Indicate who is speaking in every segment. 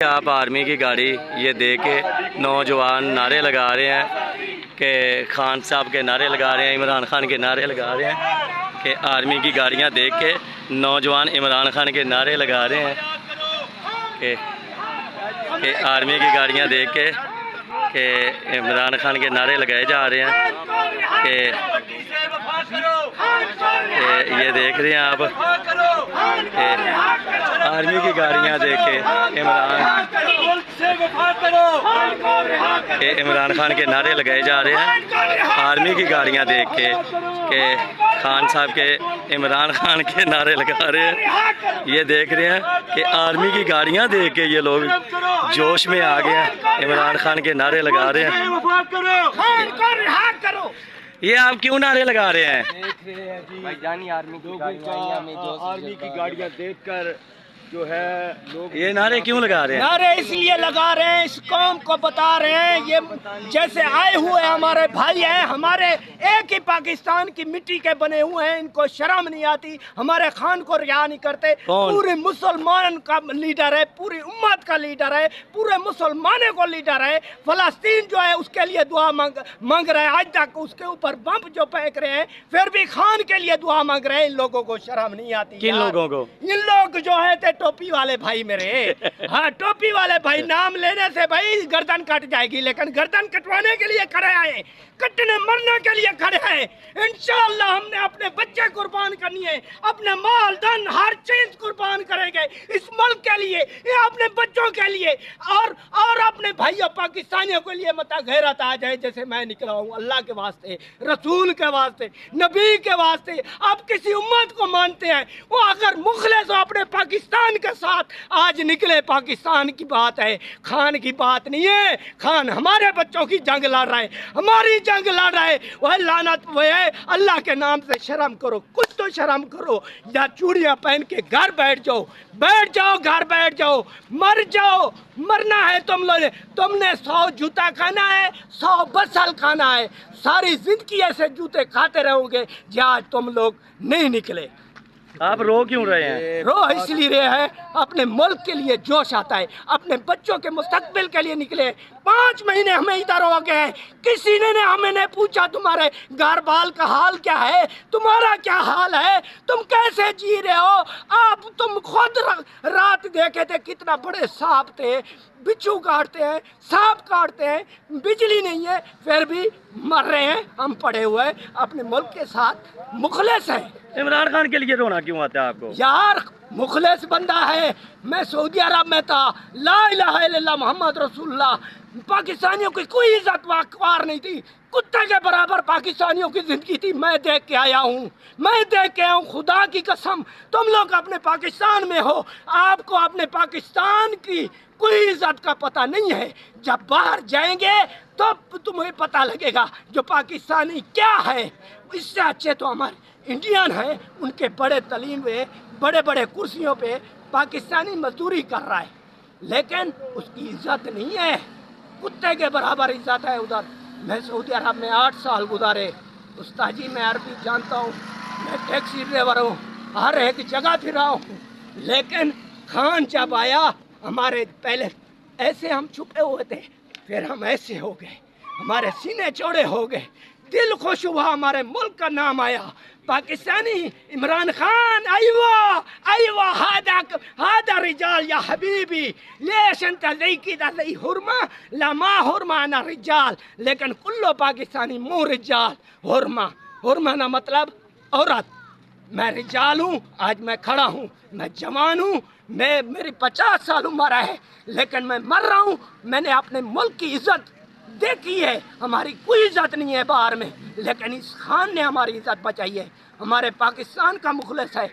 Speaker 1: آپ آرمی کی گاڑی یہ دیکھ کے نوجوان نعرے لگا رہے ہیں کہ خان صاحب کے نعرے لگا رہے ہیں، عمران خان کے نعرے لگا رہے ہیں کہ آرمی کی گاڑیاں دیکھ کے نوجوان عمران خان کے نعرے لگا رہے ہیں کہ آرمی کی گاڑیاں دیکھ کے کہ عمران خان کے نعرے لگائے جا رہے ہیں کہ یہ دیکھ رہے ہیں آپ کہ آرمی کی گاڑیاں دیکھ کے عمران خان کے نعرے لگائے جا رہے ہیں، آرمی کی گاڑیاں دیکھ کے کہ خان صاحب کے عمران خان کے نعرے لگا رہے ہیں۔ یہ دیکھ رہے ہیں کہ آرمی کی گاڑیاں دیکھ کے یہ لوگ جوش میں آ گئے ہیں، عمران خان کے نعرے لگا رہے ہیں۔ یہ آپ کیوں نعرے لگا رہے ہیں؟
Speaker 2: آرمی کی گاڑیاں دیکھ کر جو ہے لوگ
Speaker 1: یہ نعرے کیوں لگا رہے ہیں؟
Speaker 2: نعرے اس لیے لگا رہے ہیں، اس قوم کو بتا رہے ہیں یہ جیسے آئے ہوئے ہمارے بھائی ہیں، ہمارے ایک ہی پاکستان کی مٹی کے بنے ہوئے ہیں، ان کو شرم نہیں آتی، ہمارے خان کو رعا نہیں کرتے۔ پورے مسلمان کا لیڈر ہے، پوری امت کا لیڈر ہے، پورے مسلمانوں کو لیڈر ہے۔ فلسطین جو ہے اس کے لیے دعا مانگ رہے ہیں، آج تک اس کے اوپر بم جو پھینک رہے ہیں، پھر بھی خان کے لیے دعا مانگ رہے ہیں۔ ان لوگوں کو شرم نہیں آتی۔
Speaker 1: کن لوگوں کو؟
Speaker 2: ان لوگ جو ہے ٹوپی والے بھائی میرے، ہاں ٹوپی والے بھائی، نام لینے سے بھائی گردن کٹ جائے گی، لیکن گردن کٹوانے کے لیے کھڑے آئے، کٹنے مرنے کے لیے کھڑے ہیں۔ انشاءاللہ ہم نے اپنے بچے قربان کرنی ہے، اپنے مال دن ہر چیز قربان کریں گے اس ملک کے لیے، یہ اپنے بچوں کے لیے اور اپنے بھائیوں پاکستانیوں کے لیے۔ مت غیرت آ جائے جیسے میں نکلا ہوں، اللہ کے واسطے، رسول کے واسطے، نبی کے واسطے۔ آپ کسی امت کو مانتے ہیں، وہ اگر مخلص ہو اپنے پاکستان کے ساتھ آج نکلے۔ پاکستان کی بات ہے، خان کی بات نہیں ہے۔ خان ہمارے بچوں کی جنگ لڑ رہا ہے، ہماری جنگ لڑ رہا ہے۔ وہ لعنت وہ ہے، اللہ کے نام سے شرم کرو، کچھ تو شرم کرو، یا چوڑیاں پہن کے گھر بیٹھ جاؤ، گھر بیٹھ جاؤ، مر جاؤ۔ مرنا ہے تم نے 100 جوتا کھانا ہے، 100 بسل کھانا ہے، ساری زندگی ایسے جوتے کھاتے رہو گے جہاں آج تم لوگ نہیں نکلے۔
Speaker 1: آپ رو کیوں رہے ہیں؟
Speaker 2: رو اس لیے رہے ہیں، اپنے ملک کے لیے جوش آتا ہے، اپنے بچوں کے مستقبل کے لیے نکلے۔ 5 مہینے ہمیں ادھر ہو گئے ہیں، کسی نے ہمیں نہیں پوچھا تمہارے گھر بال کا حال کیا ہے، تمہارا کیا حال ہے، تم کیسے جی رہے ہو۔ تم خود رات دیکھے تھے کتنا بڑے سانپ تھے، بچھو کاٹتے ہیں، سانپ کاٹتے ہیں، بجلی نہیں ہے، پھر بھی مر رہے ہیں۔ ہم پڑے ہوئے اپنے ملک کے ساتھ مخلص ہیں۔
Speaker 1: عمران خان کے لیے رونا کیوں آتا ہے آپ کو؟
Speaker 2: یار مخلص بندہ ہے، میں سعودی عرب میں تھا، لا الہ الا اللہ محمد رسول اللہ، پاکستانیوں کی کوئی عزت وقار نہیں تھی، کتے کے برابر پاکستانیوں کی زندگی تھی۔ میں دیکھ کے آیا ہوں، خدا کی قسم۔ تم لوگ اپنے پاکستان میں ہو، آپ کو اپنے پاکستان کی کوئی عزت کا پتہ نہیں ہے۔ جب باہر جائیں گے تو تمہیں پتہ لگے گا جو پاکستانی کیا ہے۔ اس سے اچھے تو ہمارے انڈین ہیں، ان کے بڑے تعلیم ہوئے بڑے بڑے کرسیوں پہ پاکستانی مزدوری کر رہا ہے، لیکن اس کی عزت نہیں ہے، کتے کے برابر عزت ہے ادھر۔ میں سعودی عرب میں 8 سال گزارے، استاد جی میں عربی جانتا ہوں، میں ٹیکسی ڈرائیور ہوں، ہر ایک جگہ پھرا ہوں، لیکن خان جب آیا ہمارے پہلے ایسے ہم چھپے ہوئے تھے، پھر ہم ایسے ہو گئے، ہمارے سینے چوڑے ہو گئے، دل خوش ہوا، ہمارے ملک کا نام آیا۔ پاکستانی عمران خان، ایوہ ہادا رجال یا حبیبی، لیش انت زیکی دا زی حرمہ لما حرمہ انا رجال، لیکن کلو پاکستانی مو رجال۔ حرمہ نا مطلب عورت۔ میں رجال ہوں، آج میں کھڑا ہوں، میں جوان ہوں، میری 50 سال عمر ہے، لیکن میں مر رہا ہوں۔ میں نے اپنے ملک کی عزت دیکھی ہے، ہماری کوئی عزت نہیں ہے باہر میں، لیکن اس خان نے ہماری عزت بچائی ہے، ہمارے پاکستان کا مخلص ہے،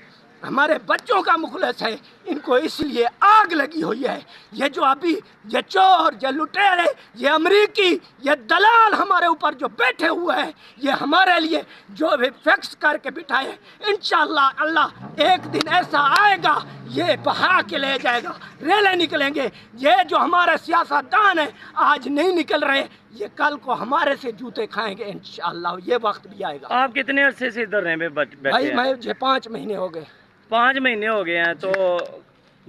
Speaker 2: ہمارے بچوں کا مخلص ہے۔ ان کو اس لیے آگ لگی ہوئی ہے، یہ جو ابھی یہ چور، یہ لٹیرے، یہ امریکی، یہ دلال ہمارے اوپر جو بیٹھے ہوئے ہیں، یہ ہمارے لیے جو بھی فکس کر کے بٹھائے ہیں، انشاءاللہ اللہ ایک دن ایسا آئے گا، یہ بہا کے لے جائے گا، ریلیں نکلیں گے۔ یہ جو ہمارے سیاستدان ہیں آج نہیں نکل رہے، یہ کل کو ہمارے سے جوتے کھائیں گے انشاءاللہ، یہ وقت بھی آئے گا۔
Speaker 1: آپ کتنے عرصے سے ادھر رہے بیٹھے
Speaker 2: بھائی
Speaker 1: ہیں؟
Speaker 2: مجھے 5 مہینے ہو گئے۔
Speaker 1: 5 مہینے ہو گئے ہیں، تو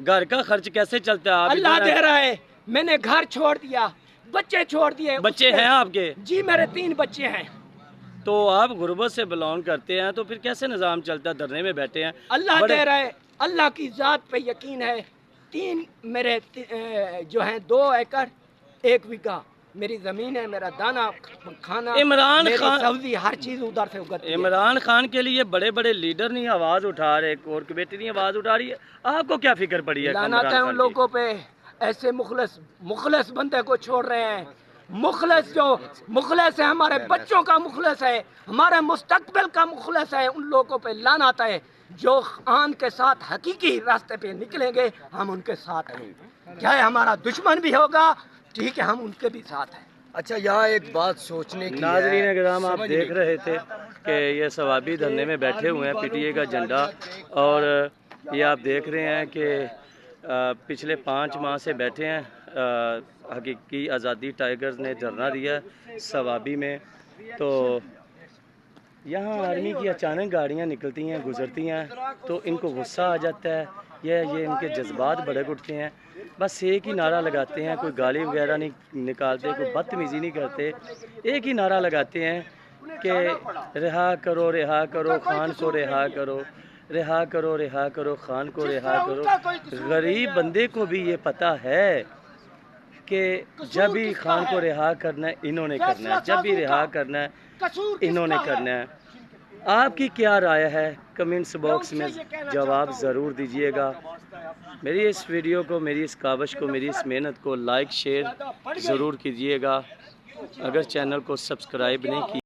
Speaker 1: گھر کا خرچ کیسے چلتا ہے؟ آپ
Speaker 2: اللہ
Speaker 1: ادھر
Speaker 2: دے
Speaker 1: ہیں؟
Speaker 2: رہا ہے. میں نے گھر چھوڑ دیا, بچے چھوڑ دیے.
Speaker 1: بچے ہیں آپ کے؟
Speaker 2: جی میرے 3 بچے ہیں.
Speaker 1: تو آپ غربت سے بلونگ کرتے ہیں تو پھر کیسے نظام چلتا ہے؟ دھرنے میں بیٹھے ہیں.
Speaker 2: اللہ
Speaker 1: بڑے
Speaker 2: دے رہا ہے, اللہ کی ذات پہ یقین ہے. 3 میرے جو ہیں 2 ایکڑ 1 بیگھہ میری زمین ہے. میرا دانا کھانا,
Speaker 1: عمران
Speaker 2: میری
Speaker 1: خان
Speaker 2: سبزی, ہر چیز ادھر سے اگتی ہے.
Speaker 1: عمران خان کے لیے بڑے بڑے لیڈر نہیں آواز اٹھا رہے, کور کمیٹی نہیں آواز اٹھا رہی ہے. آپ کو کیا فکر پڑی ہے عمران
Speaker 2: لعنت ہے ان
Speaker 1: خان کی؟
Speaker 2: لوگوں پہ. ایسے مخلص بندے کو چھوڑ رہے ہیں. مخلص ہے, ہمارے بچوں کا مخلص ہے, ہمارے مستقبل کا مخلص ہے. ان لوگوں پہ لعنت ہے جو خان کے ساتھ حقیقی راستے پہ نکلیں گے. ہم ان کے ساتھ ہیں, چاہے ہمارا دشمن بھی ہوگا, ٹھیک ہے, ہم ان کے بھی ساتھ ہیں.
Speaker 3: اچھا یہاں ایک بات سوچنے کی
Speaker 1: ناظرین
Speaker 3: ہے.
Speaker 1: کرام, آپ دیکھ رہے تھے کہ یہ ثوابی دھرنے میں بیٹھے ہوئے ہیں, پی ٹی اے کا جھنڈا, اور یہ آپ دیکھ رہے ہیں کہ پچھلے 5 ماہ سے بیٹھے ہیں. حقیقی آزادی ٹائیگرز نے دھرنا دیا ہے ثوابی میں. تو یہاں آرمی کی اچانک گاڑیاں نکلتی ہیں, گزرتی ہیں, تو ان کو غصہ آ جاتا ہے, یہ ان کے جذبات بھڑک اٹھتے ہیں. بس ایک ہی نعرہ لگاتے ہیں, کوئی گالی وغیرہ نہیں نکالتے, کوئی بدتمیزی نہیں کرتے. ایک ہی نعرہ لگاتے ہیں کہ رہا کرو خان کو, رہا کرو خان کو, رہا کرو. غریب بندے کو بھی یہ پتہ ہے کہ جب ہی خان کو رہا کرنا ہے انہوں نے کرنا ہے, جب بھی رہا کرنا ہے انہوں نے کرنا ہے. آپ کی کیا رائے ہے؟ کمنٹس باکس میں جواب ضرور دیجیے گا. میری اس ویڈیو کو, میری اس کاوش کو, میری اس محنت کو لائک شیئر ضرور کیجیے گا. اگر چینل کو سبسکرائب نہیں کی